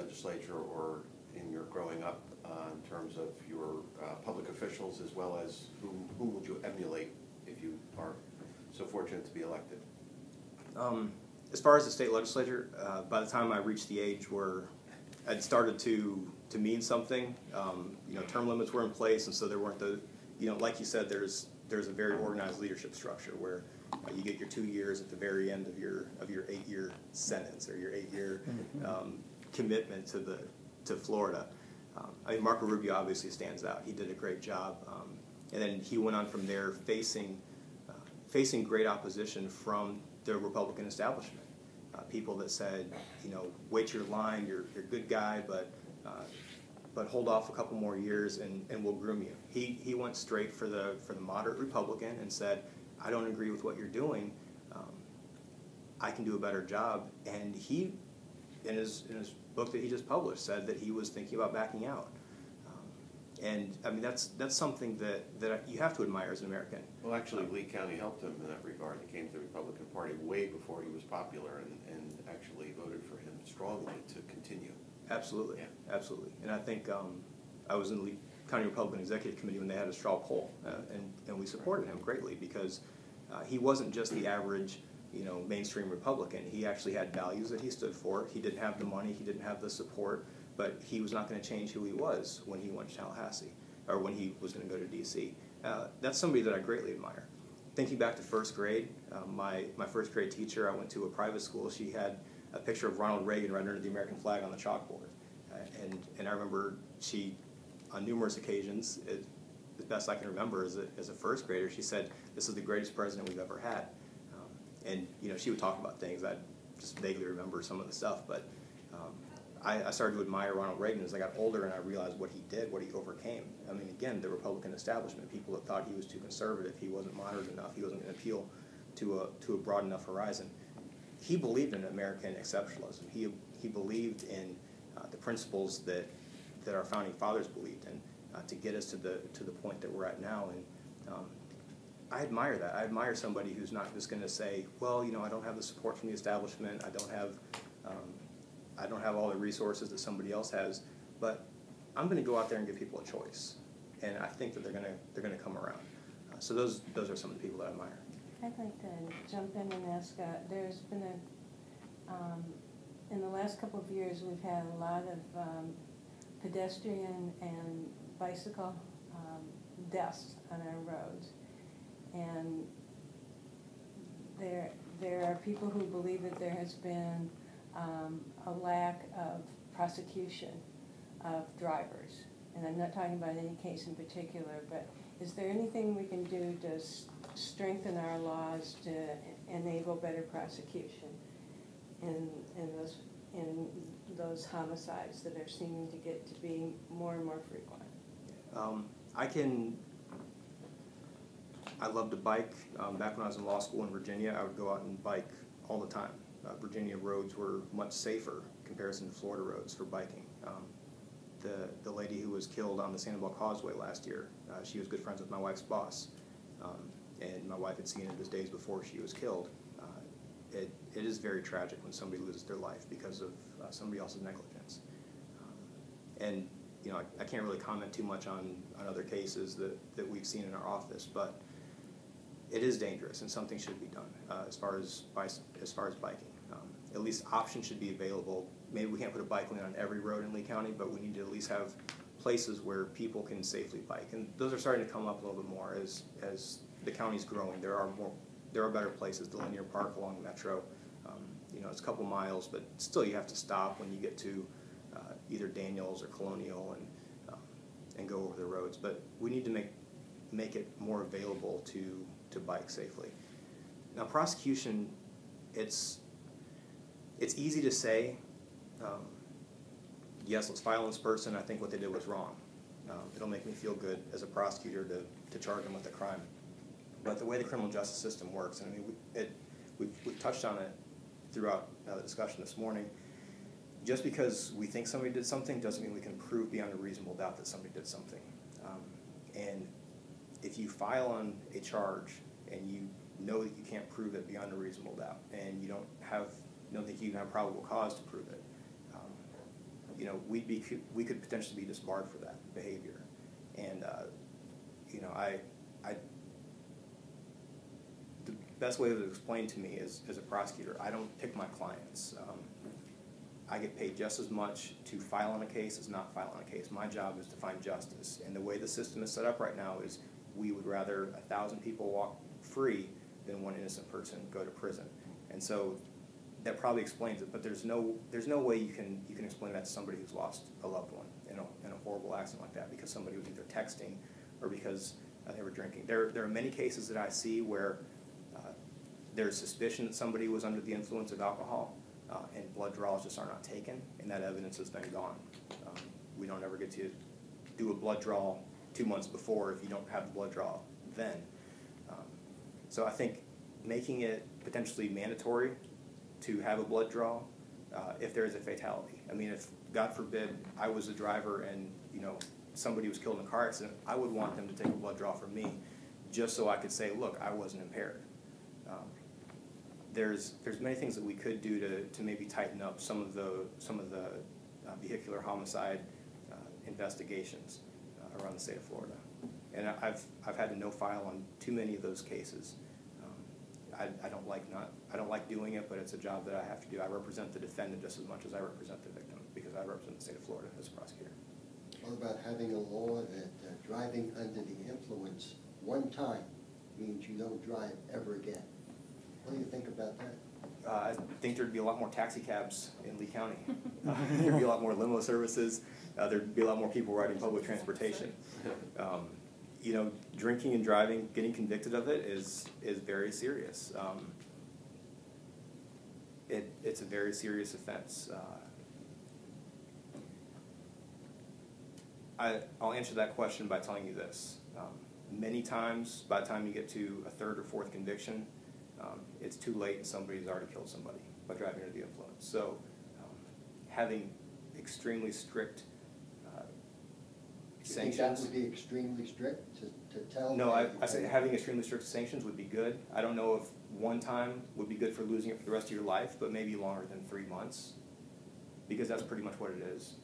legislature or in your growing up in terms of your public officials, as well as whom would you emulate if you are so fortunate to be elected? As far as the state legislature, by the time I reached the age where I'd started to mean something, term limits were in place, and so there weren't the, like you said, there's a very organized leadership structure where you get your 2 years at the very end of your 8-year sentence or your 8-year commitment to Florida. I mean, Marco Rubio obviously stands out. He did a great job, and then he went on from there, facing great opposition from the Republican establishment. People that said, wait your line, you're a good guy, but hold off a couple more years and we'll groom you. He went straight for the moderate Republican and said, I don't agree with what you're doing. I can do a better job. And he, in his book that he just published, said that he was thinking about backing out. And I mean, that's something that you have to admire as an American. Well, actually, Lee County helped him in that regard. He came to the Republican Party way before he was popular, and actually voted for him strongly to continue. Absolutely, yeah. Absolutely. And I think I was in the Lee County Republican Executive Committee when they had a straw poll, and we supported him greatly because he wasn't just the average, mainstream Republican. He actually had values that he stood for. He didn't have the money. He didn't have the support. But he was not going to change who he was when he went to Tallahassee, or when he was going to go to D.C. That's somebody that I greatly admire. Thinking back to first grade, my first grade teacher, I went to a private school, she had a picture of Ronald Reagan right under the American flag on the chalkboard. And I remember she, on numerous occasions, as best I can remember as a first grader, she said, this is the greatest president we've ever had. And she would talk about things, I just vaguely remember some of the stuff, but I started to admire Ronald Reagan as I got older, and I realized what he did, what he overcame. I mean, again, the Republican establishment, people that thought he was too conservative, he wasn't moderate enough, he wasn't going to appeal to a broad enough horizon. He believed in American exceptionalism. He believed in the principles that our founding fathers believed in to get us to the point that we're at now. And I admire that. I admire somebody who's not just going to say, well, I don't have the support from the establishment. I don't have all the resources that somebody else has, but I'm going to go out there and give people a choice, and I think that they're going to come around. So those are some of the people that I admire. I'd like to jump in and ask. There's been in the last couple of years, we've had a lot of pedestrian and bicycle deaths on our roads, and there are people who believe that there has been a lack of prosecution of drivers. And I'm not talking about any case in particular, but is there anything we can do to strengthen our laws to enable better prosecution in those homicides that are seeming to get to be more and more frequent? I love to bike. Back when I was in law school in Virginia, I would go out and bike all the time. Virginia roads were much safer in comparison to Florida roads for biking. The lady who was killed on the Sanibel Causeway last year, she was good friends with my wife's boss, and my wife had seen it just days before she was killed. It is very tragic when somebody loses their life because of somebody else's negligence. And I can't really comment too much on other cases that we've seen in our office, but it is dangerous, and something should be done as far as biking. At least options should be available. Maybe we can't put a bike lane on every road in Lee County, but we need to at least have places where people can safely bike. And those are starting to come up a little bit more as the county's growing. There are better places. The Linear Park along the Metro, it's a couple miles, but still you have to stop when you get to either Daniels or Colonial and go over the roads. But we need to make it more available to bike safely. Now, prosecution, it's easy to say, yes, let's file this person. I think what they did was wrong. It'll make me feel good as a prosecutor to charge them with a crime. But the way the criminal justice system works, and I mean, we've touched on it throughout the discussion this morning. Just because we think somebody did something doesn't mean we can prove beyond a reasonable doubt that somebody did something. And if you file on a charge and you know that you can't prove it beyond a reasonable doubt, and you don't think you have probable cause to prove it, we could potentially be disbarred for that behavior. And the best way to explain to me is, as a prosecutor, I don't pick my clients. I get paid just as much to file on a case as not file on a case. My job is to find justice. And the way the system is set up right now is we would rather 1,000 people walk free than one innocent person go to prison. And so that probably explains it, but there's no way you can explain that to somebody who's lost a loved one in a horrible accident like that because somebody was either texting or because they were drinking. There are many cases that I see where there's suspicion that somebody was under the influence of alcohol, and blood draws just are not taken, and that evidence has been gone. We don't ever get to do a blood draw 2 months before if you don't have the blood draw then. So I think making it potentially mandatory to have a blood draw if there is a fatality. I mean, if, God forbid, I was a driver and somebody was killed in a car accident, I would want them to take a blood draw from me just so I could say, look, I wasn't impaired. There's many things that we could do to maybe tighten up some of the vehicular homicide investigations around the state of Florida. And I've had to no file on too many of those cases. I don't like doing it, but it's a job that I have to do. I represent the defendant just as much as I represent the victim because I represent the state of Florida as a prosecutor. What about having a law that driving under the influence one time means you don't drive ever again? What do you think about that? I think there'd be a lot more taxi cabs in Lee County. There'd be a lot more limo services. There'd be a lot more people riding public transportation. Drinking and driving, getting convicted of it is very serious. It's a very serious offense. I'll answer that question by telling you this. Many times, by the time you get to a third or fourth conviction, it's too late and somebody's already killed somebody by driving under the influence. So having extremely strict Do you think that would be extremely strict to tell? No, I say having extremely strict sanctions would be good. I don't know if one time would be good for losing it for the rest of your life, but maybe longer than 3 months, because that's pretty much what it is.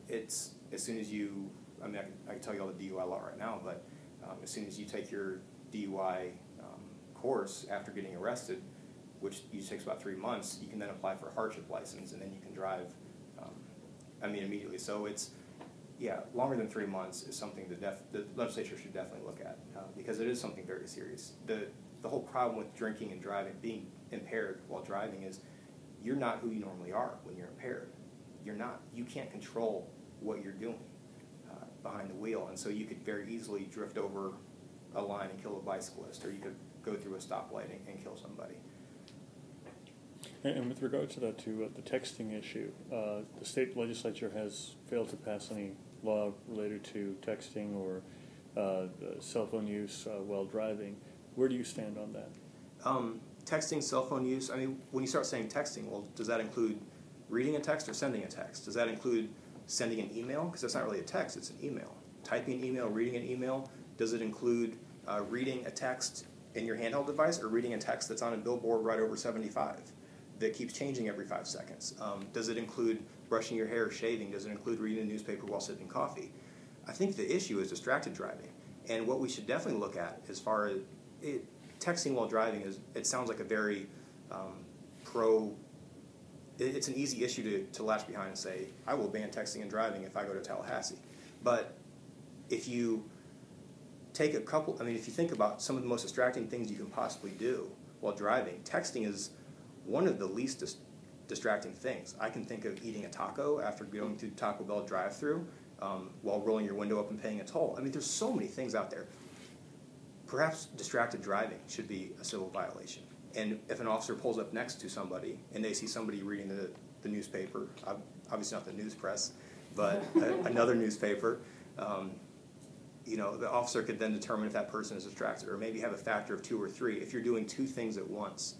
It's as soon as you, I can tell you all the DUI law right now, but as soon as you take your DUI course after getting arrested, which usually takes about 3 months, you can then apply for a hardship license, and then you can drive, immediately. So it's, longer than 3 months is something the legislature should definitely look at, because it is something very serious. The whole problem with drinking and driving, being impaired while driving, is you're not who you normally are when you're impaired. You're not. You can't control what you're doing behind the wheel, and so you could very easily drift over a line and kill a bicyclist, or you could go through a stoplight and kill somebody. And with regard to that, the texting issue, the state legislature has failed to pass any law related to texting or cell phone use while driving. Where do you stand on that? Texting, cell phone use, when you start saying texting, well, does that include reading a text or sending a text? Does that include sending an email? Because that's not really a text, it's an email. Typing an email, reading an email. Does it include reading a text in your handheld device or reading a text that's on a billboard right over 75 that keeps changing every 5 seconds? Does it include brushing your hair or shaving? Does it include reading a newspaper while sipping coffee? I think the issue is distracted driving. And what we should definitely look at as far as texting while driving is, it sounds like a very it's an easy issue to latch behind and say, I will ban texting and driving if I go to Tallahassee. But if you take if you think about some of the most distracting things you can possibly do while driving, texting is one of the least distracting things. I can think of eating a taco after going through Taco Bell drive-thru while rolling your window up and paying a toll. There's so many things out there. Perhaps distracted driving should be a civil violation. And if an officer pulls up next to somebody and they see somebody reading the newspaper, obviously not the news press, but another newspaper, the officer could then determine if that person is distracted, or maybe have a factor of 2 or 3 if you're doing 2 things at once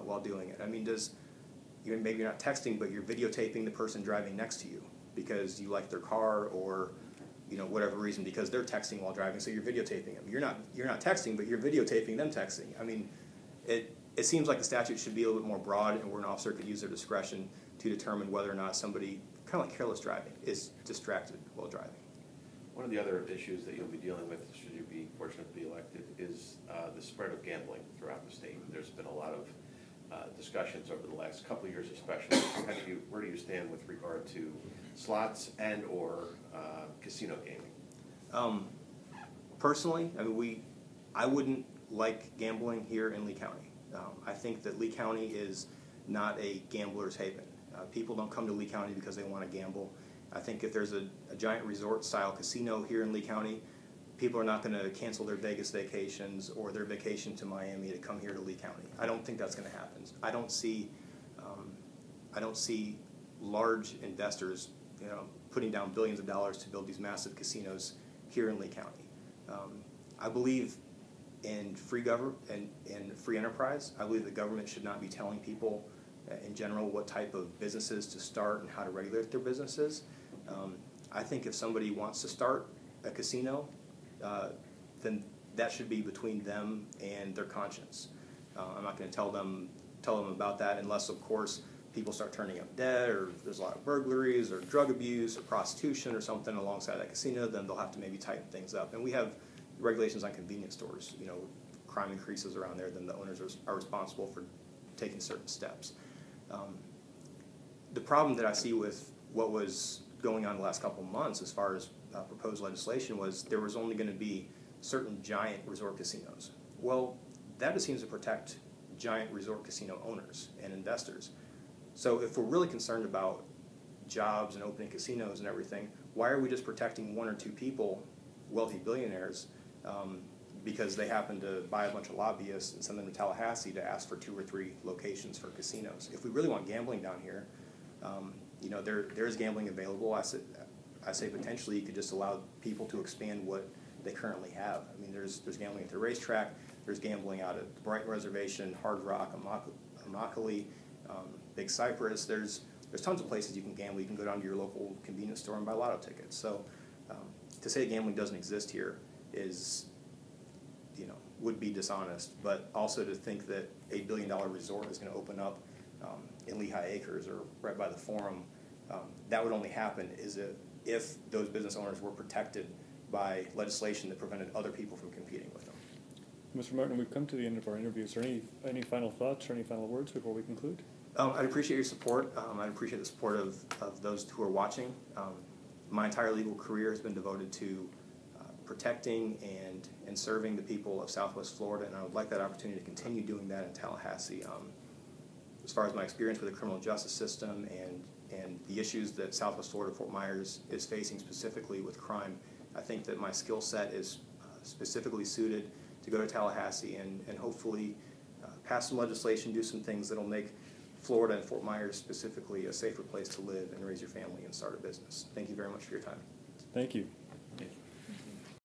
while doing it. Maybe you're not texting, but you're videotaping the person driving next to you because you like their car, or whatever reason, because they're texting while driving, so you're videotaping them. You're not texting, but you're videotaping them texting. it seems like the statute should be a little bit more broad, and where an officer could use their discretion to determine whether or not somebody, kind of like careless driving, is distracted while driving. One of the other issues that you'll be dealing with, should you be fortunate to be elected, is the spread of gambling throughout the state. There's been a lot of discussions over the last couple of years especially. Where do you stand with regard to slots and or casino gaming? Personally, I mean, I wouldn't like gambling here in Lee County. I think that Lee County is not a gambler's haven. People don't come to Lee County because they want to gamble. I think if there's a giant resort-style casino here in Lee County, people are not going to cancel their Vegas vacations or their vacation to Miami to come here to Lee County. I don't think that's going to happen. I don't see large investors, putting down billions of dollars to build these massive casinos here in Lee County. I believe in free government and free enterprise. I believe the government should not be telling people in general what type of businesses to start and how to regulate their businesses. I think if somebody wants to start a casino, then that should be between them and their conscience. I'm not going to tell them about that unless, of course, people start turning up dead, or there's a lot of burglaries or drug abuse or prostitution or something alongside that casino. Then they'll have to maybe tighten things up. And we have regulations on convenience stores. Crime increases around there, then the owners are responsible for taking certain steps. The problem that I see with what was going on the last couple of months as far as proposed legislation was there was only going to be certain giant resort casinos. Well, that just seems to protect giant resort casino owners and investors. So if we're really concerned about jobs and opening casinos and everything, why are we just protecting one or two people, wealthy billionaires, because they happen to buy a bunch of lobbyists and send them to Tallahassee to ask for 2 or 3 locations for casinos? If we really want gambling down here, there is gambling available. I say potentially you could just allow people to expand what they currently have. I mean, there's gambling at the racetrack, there's gambling out at the Brighton Reservation, Hard Rock, Immokalee, Big Cypress. There's tons of places you can gamble. You can go down to your local convenience store and buy lotto tickets. So to say gambling doesn't exist here is, would be dishonest. But also to think that $8 billion resort is going to open up in Lehigh Acres or right by the Forum, that would only happen if those business owners were protected by legislation that prevented other people from competing with them. Mr. Martin, we've come to the end of our interview. Is there any final thoughts or any final words before we conclude? I'd appreciate your support. I'd appreciate the support of those who are watching. My entire legal career has been devoted to protecting and serving the people of Southwest Florida, and I would like that opportunity to continue doing that in Tallahassee. As far as my experience with the criminal justice system and the issues that Southwest Florida, Fort Myers is facing specifically with crime, I think that my skill set is specifically suited to go to Tallahassee and hopefully pass some legislation, do some things that will make Florida and Fort Myers specifically a safer place to live and raise your family and start a business. Thank you very much for your time. Thank you.